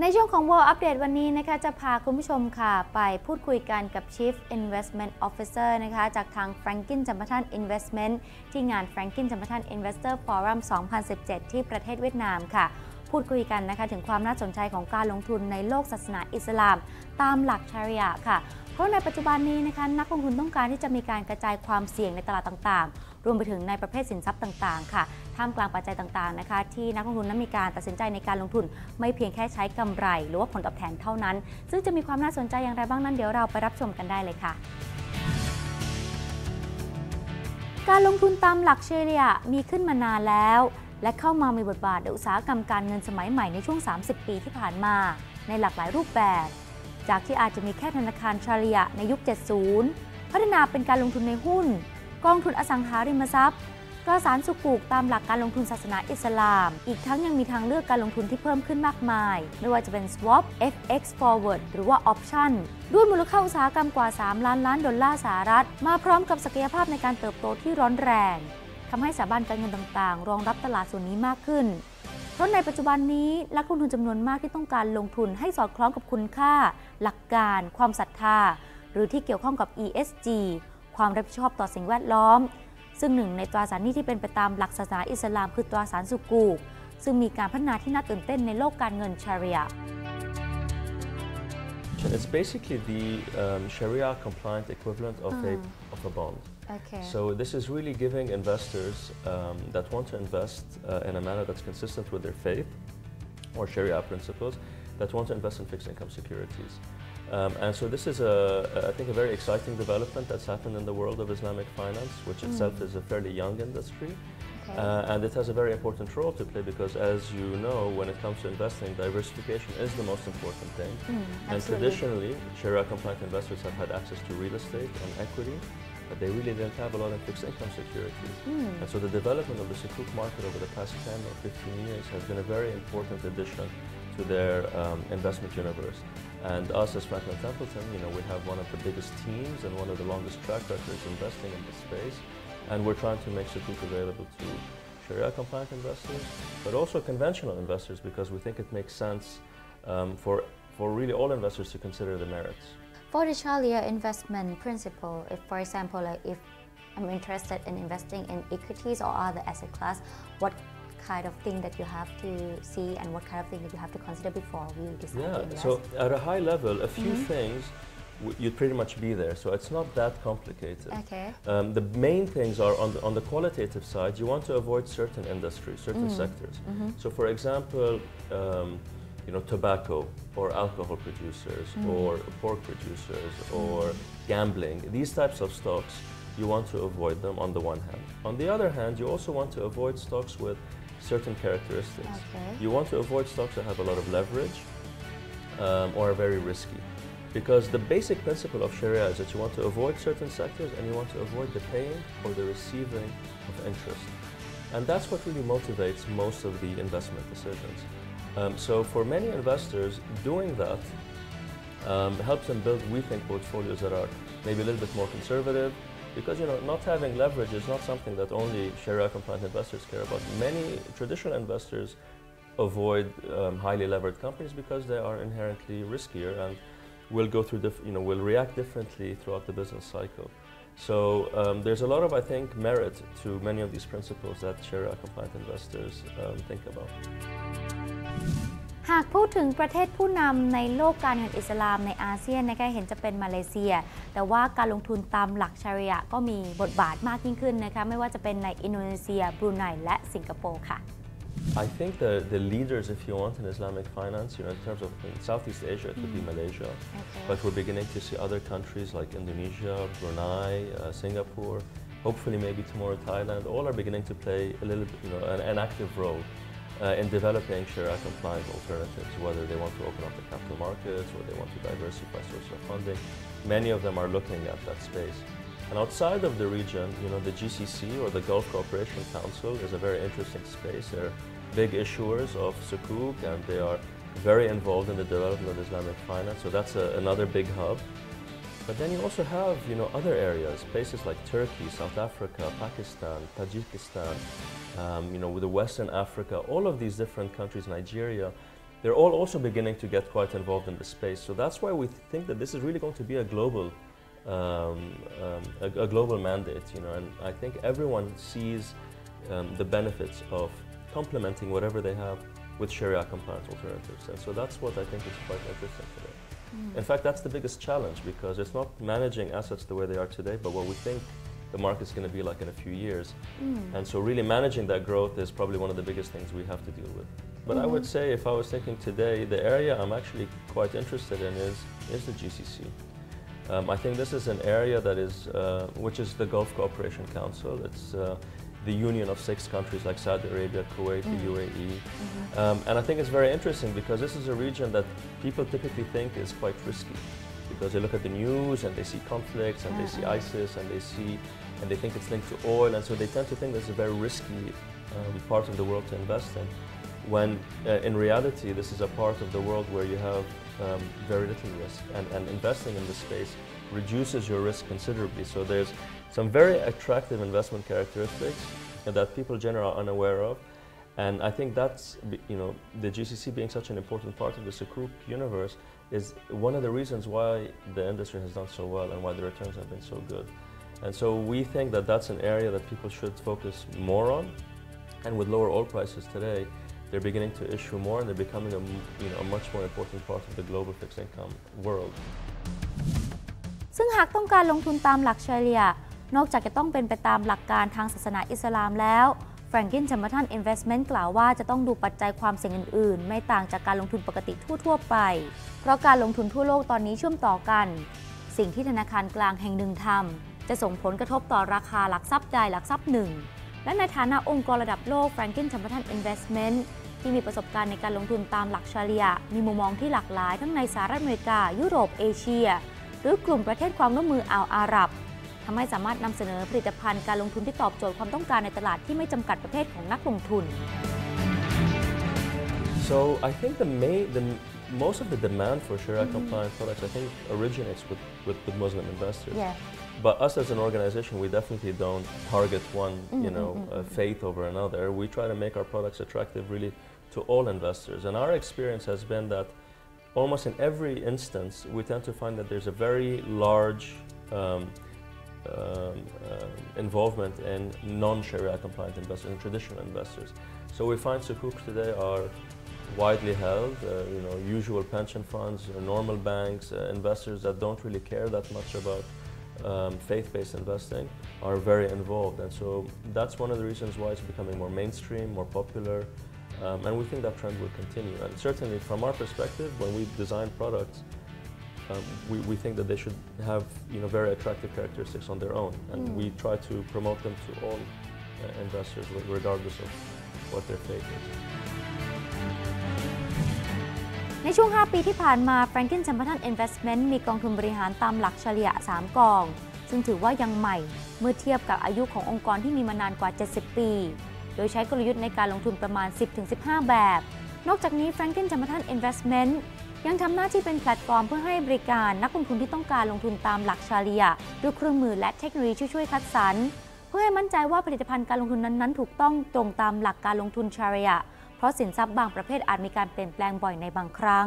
ในช่วงของ World Update วันนี้นะคะจะพาคุณผู้ชมค่ะไปพูดคุยกันกับ Chief Investment Officer นะคะจากทาง Franklin Templeton Investment ที่งาน Franklin Templeton Investor Forum 2017 ที่ประเทศเวียดนามค่ะพูดคุยกันนะคะถึงความน่าสนใจของการลงทุนในโลกศาสนาอิสลามตามหลักชาริอะห์ค่ะเพราะในปัจจุบันนี้นะคะนักลงทุนต้องการที่จะมีการกระจายความเสี่ยงในตลาดต่างๆรวมไปถึงในประเภทสินทรัพย์ต่างๆค่ะท่ามกลางปัจจัยต่างๆนะคะที่นักลงทุนนั้นมีการตัดสินใจในการลงทุนไม่เพียงแค่ใช้กำไรหรือว่าผลตอบแทนเท่านั้นซึ่งจะมีความน่าสนใจอย่างไรบ้างนั้นเดี๋ยวเราไปรับชมกันได้เลยค่ะการลงทุนตามหลักชาริอะห์มีขึ้นมานานแล้วและเข้ามามีบทบาทในอุตสาหกรรมการเงินสมัยใหม่ในช่วง 30 ปีที่ผ่านมาในหลากหลายรูปแบบจากที่อาจจะมีแค่ธนาคารชาริอะห์ในยุค 70 พัฒนาเป็นการลงทุนในหุ้นกองทุนอสังหาริมทรัพย์ตราสารสุกุกตามหลักการลงทุนศาสนาอิสลามอีกทั้งยังมีทางเลือกการลงทุนที่เพิ่มขึ้นมากมายไม่ว่าจะเป็น swap FX forward หรือว่า option ด้วยมูลค่าอุตสาหกรรมกว่า 3 ล้านดอลลาร์สหรัฐมาพร้อมกับศักยภาพในการเติบโตที่ร้อนแรงทำให้สถาบันการเงินต่างๆรองรับตลาดส่วนนี้มากขึ้นเพราะในปัจจุบันนี้นักลงทุนจำนวนมากที่ต้องการลงทุนให้สอดคล้องกับคุณค่าหลักการความศรัทธาหรือที่เกี่ยวข้องกับ ESG ความรับผิดชอบต่อสิ่งแวดล้อมซึ่งหนึ่งในตราสารหนี้ที่เป็นไปตามหลักศาสนาอิสลามคือตราสารสุกูกซึ่งมีการพัฒนาที่น่าตื่นเต้นในโลกการเงินชาริอะห์ It's basically the Sharia compliant equivalent of a bond. Okay. So this is really giving investors that want to invest in a manner that's consistent with their faith or Sharia principles that want to invest in fixed income securities. And so this is, I think, a very exciting development that's happened in the world of Islamic finance, which itself is a fairly young industry. Okay. And it has a very important role to play because, as you know, when it comes to investing, diversification is the most important thing. And traditionally, Sharia-compliant investors have had access to real estate and equity, but they really didn't have a lot of fixed income securities. And so the development of the sukuk market over the past 10 or 15 years has been a very important addition to their investment universe. And us as Franklin Templeton, we have one of the biggest teams and one of the longest track records investing in this space. And we're trying to make sukuk available to Sharia-compliant investors, but also conventional investors because we think it makes sense for really all investors to consider the merits. For the Sharia investment principle, if for example, if I'm interested in investing in equities or other asset class, what kind of thing that you have to see and what kind of thing that you have to consider before we decide to invest? So at a high level, a few things you'd pretty much be there. So it's not that complicated. Okay. The main things are on the qualitative side, you want to avoid certain industries, certain sectors. So for example, tobacco or alcohol producers or pork producers or gambling, these types of stocks, you want to avoid them on the one hand. On the other hand, you also want to avoid stocks with certain characteristics. Okay. You want to avoid stocks that have a lot of leverage or are very risky. Because the basic principle of Sharia is that you want to avoid certain sectors and you want to avoid the paying or the receiving of interest. And that's what really motivates most of the investment decisions. So for many investors, doing that helps them build, we think, portfolios that are maybe a little bit more conservative. Because not having leverage is not something that only Sharia-compliant investors care about. Many traditional investors avoid highly levered companies because they are inherently riskier and will go through will react differently throughout the business cycle. So there's a lot of, I think, merit to many of these principles that Sharia-compliant investors think about. หากพูดถึงประเทศผู้นำในโลกการเงินอิสลามในอาเซียนนะคะเห็นจะเป็นมาเลเซียแต่ว่าการลงทุนตามหลักชาริอะห์ก็มีบทบาทมากยิ่งขึ้นนะคะไม่ว่าจะเป็นในอินโดนีเซียบรูไนและสิงคโปร์ค่ะ I think the leaders, if you want, in Islamic finance, in terms of in Southeast Asia, it would be Malaysia. Okay. But we're beginning to see other countries like Indonesia, Brunei, Singapore, hopefully maybe tomorrow Thailand, all are beginning to play a little bit, an active role in developing Sharia-compliant alternatives, whether they want to open up the capital markets or they want to diversify sources of funding. Many of them are looking at that space. And outside of the region, the GCC or the Gulf Cooperation Council is a very interesting space. They're big issuers of sukuk and they are very involved in the development of Islamic finance. So that's another big hub. But then you also have, other areas, places like Turkey, South Africa, Pakistan, Tajikistan, with the Western Africa, all of these different countries, Nigeria, they're all also beginning to get quite involved in the space. So that's why we think that this is really going to be a global mandate, you know, and I think everyone sees the benefits of complementing whatever they have with Sharia compliant alternatives. And so that's what I think is quite interesting today. In fact, that's the biggest challenge, because it's not managing assets the way they are today, but what we think the market's going to be like in a few years. And so really managing that growth is probably one of the biggest things we have to deal with. But I would say, if I was thinking today, the area I'm actually quite interested in is the GCC. I think this is an area that is, which is the Gulf Cooperation Council. It's the union of 6 countries like Saudi Arabia, Kuwait, the UAE. And I think it's very interesting because this is a region that people typically think is quite risky, because they look at the news and they see conflicts and they see ISIS and they think it's linked to oil, and so they tend to think this is a very risky part of the world to invest in, when in reality this is a part of the world where you have very little risk, and investing in this space reduces your risk considerably. So there's some very attractive investment characteristics that people generally are unaware of, and I think that's, you know, the GCC being such an important part of the Sukuk universe is one of the reasons why the industry has done so well and why the returns have been so good. And so we think that that's an area that people should focus more on, and with lower oil prices today, they're beginning to issue more, and they're becoming a much more important part of the global fixed income world. ซึ่งหากต้องการลงทุนตามหลักชารีอะห์นอกจากจะต้องเป็นไปตามหลักการทางศาสนาอิสลามแล้ว Franklin Templeton Investment กล่าวว่าจะต้องดูปัจจัยความเสี่ยงอื่นๆไม่ต่างจากการลงทุนปกติทั่วๆไปเพราะการลงทุนทั่วโลกตอนนี้เชื่อมต่อกันสิ่งที่ธนาคารกลางแห่งหนึ่งทำจะส่งผลกระทบต่อราคาหลักทรัพย์ใดหลักทรัพย์หนึ่งและในฐานะองค์กรระดับโลก Franklin Templeton Investment ที่มีประสบการณ์ในการลงทุนตามหลักชารีอะห์มีมุมมองที่หลากหลายทั้งในสหรัฐอเมริกายุโรปเอเชียหรือกลุ่มประเทศความร่วมมืออ่าวอาหรับทำให้สามารถนำเสนอผลิตภัณฑ์การลงทุนที่ตอบโจทย์ความต้องการในตลาดที่ไม่จำกัดประเภทของนักลงทุน So I think most of the demand for Sharia compliant products, I think, originates with Muslim investors. Yeah. But us as an organization, we definitely don't target one, faith over another. We try to make our products attractive really to all investors. And our experience has been that almost in every instance, we tend to find that there's a very large involvement in non-Sharia compliant investors and traditional investors. So we find Sukuk today are widely held, usual pension funds, normal banks, investors that don't really care that much about faith-based investing are very involved, and so that's one of the reasons why it's becoming more mainstream, more popular, and we think that trend will continue. And certainly from our perspective, when we design products, we think that they should have very attractive characteristics on their own, and we try to promote them to all investors regardless of what their faith is. ในช่วง 5 ปีที่ผ่านมา Franklin Templeton Investment มีกองทุนบริหารตามหลักเฉลี่ย 3 กองซึ่งถือว่ายังใหม่เมื่อเทียบกับอายุขององค์กรที่มีมานานกว่า 70 ปีโดยใช้กลยุทธ์ในการลงทุนประมาณ 10-15 แบบนอกจากนี้ Franklin Templeton Investment ยังทำหน้าที่เป็นแพลตฟอร์มเพื่อให้บริการนักลงทุนที่ต้องการลงทุนตามหลักชารีอะห์ด้วยเครื่องมือและเทคโนโลยีช่วยคัดสรรเพื่อให้มั่นใจว่าผลิตภัณฑ์การลงทุนนั้นๆถูกต้องตรงตามหลักการลงทุนชารีอะห์เพราะสินทรัพย์บางประเภทอาจมีการเปลี่ยนแปลงบ่อยในบางครั้ง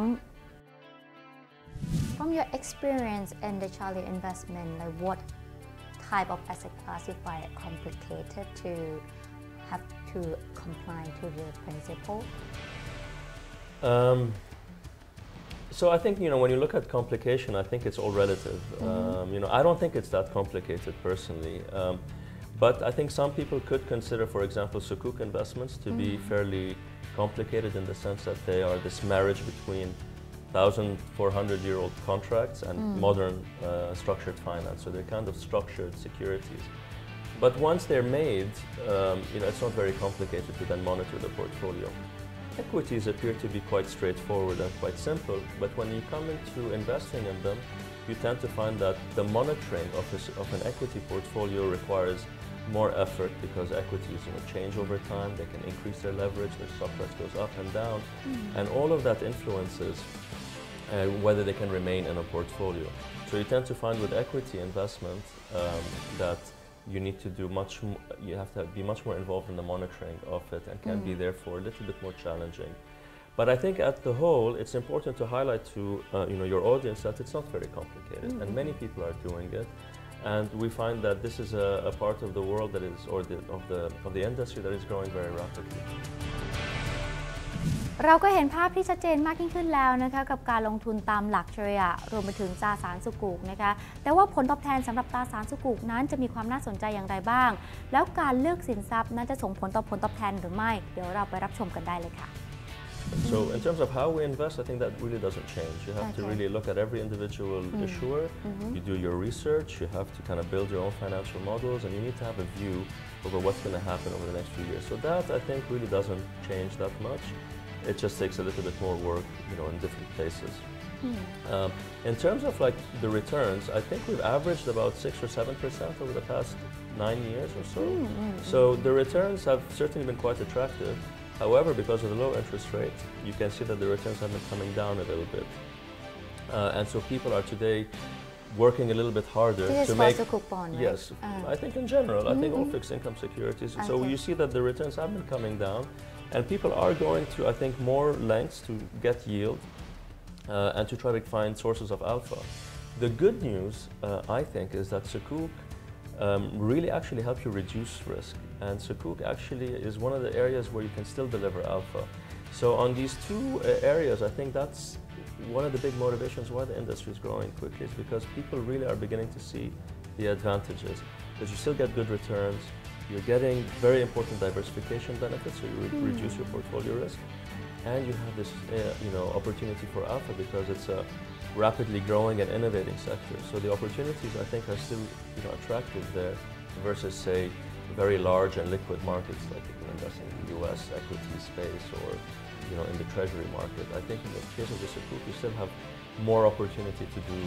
From your experience in the Sharia investment, like what type of asset class you find it complicated to have to comply to the principle? So I think when you look at complication, I think it's all relative. I don't think it's that complicated personally, but I think some people could consider, for example, Sukuk investments to be fairly complicated in the sense that they are this marriage between 1,400-year-old contracts and modern structured finance. So they're kind of structured securities. But once they're made, it's not very complicated to then monitor the portfolio. Equities appear to be quite straightforward and quite simple, but when you come into investing in them, you tend to find that the monitoring of an equity portfolio requires more effort because equities change over time. They can increase their leverage, their stock price goes up and down, and all of that influences whether they can remain in a portfolio. So you tend to find with equity investment that you need to do you have to be much more involved in the monitoring of it and can be therefore a little bit more challenging. But I think at the whole, it's important to highlight to your audience that it's not very complicated, and many people are doing it. And we find that this is a part of the world that is, or of the industry that is growing very rapidly. เราก็เห็นภาพที่ชัดเจนมากยิ่งขึ้นแล้วนะคะกับการลงทุนตามหลักเฉลี่ยรวมไปถึงตราสารสุกุกนะคะแต่ว่าผลตอบแทนสำหรับตราสารสุกุกนั้นจะมีความน่าสนใจอย่างไรบ้างแล้วการเลือกสินทรัพย์นั้นจะส่งผลต่อผลตอบแทนหรือไม่เดี๋ยวเราไปรับชมกันได้เลยค่ะ So in terms of how we invest, I think that really doesn't change. You have to really look at every individual issuer. You do your research. You have to kind of build your own financial models, and you need to have a view over what's going to happen over the next few years. So that I think really doesn't change that much. It just takes a little bit more work, in different places. In terms of like the returns, I think we've averaged about 6 or 7% over the past 9 years or so. So the returns have certainly been quite attractive. However, because of the low interest rate, you can see that the returns have been coming down a little bit. And so people are today working a little bit harder to make... coupon, right? Yes, I think in general, I think all fixed income securities. So you see that the returns have been coming down, and people are going to, I think, more lengths to get yield and to try to find sources of alpha. The good news, I think, is that Sukuk really actually help you reduce risk. And Sukuk actually is one of the areas where you can still deliver alpha. So on these two areas, I think that's one of the big motivations why the industry is growing quickly, is because people really are beginning to see the advantages. Because you still get good returns, you're getting very important diversification benefits, so you reduce your portfolio risk, and you have this opportunity for alpha because it's a rapidly growing and innovating sector. So the opportunities, I think, are still attractive there versus, say, very large and liquid markets like you can invest in the US equity space or in the treasury market. I think in the case of the Sukuk, you still have more opportunity to do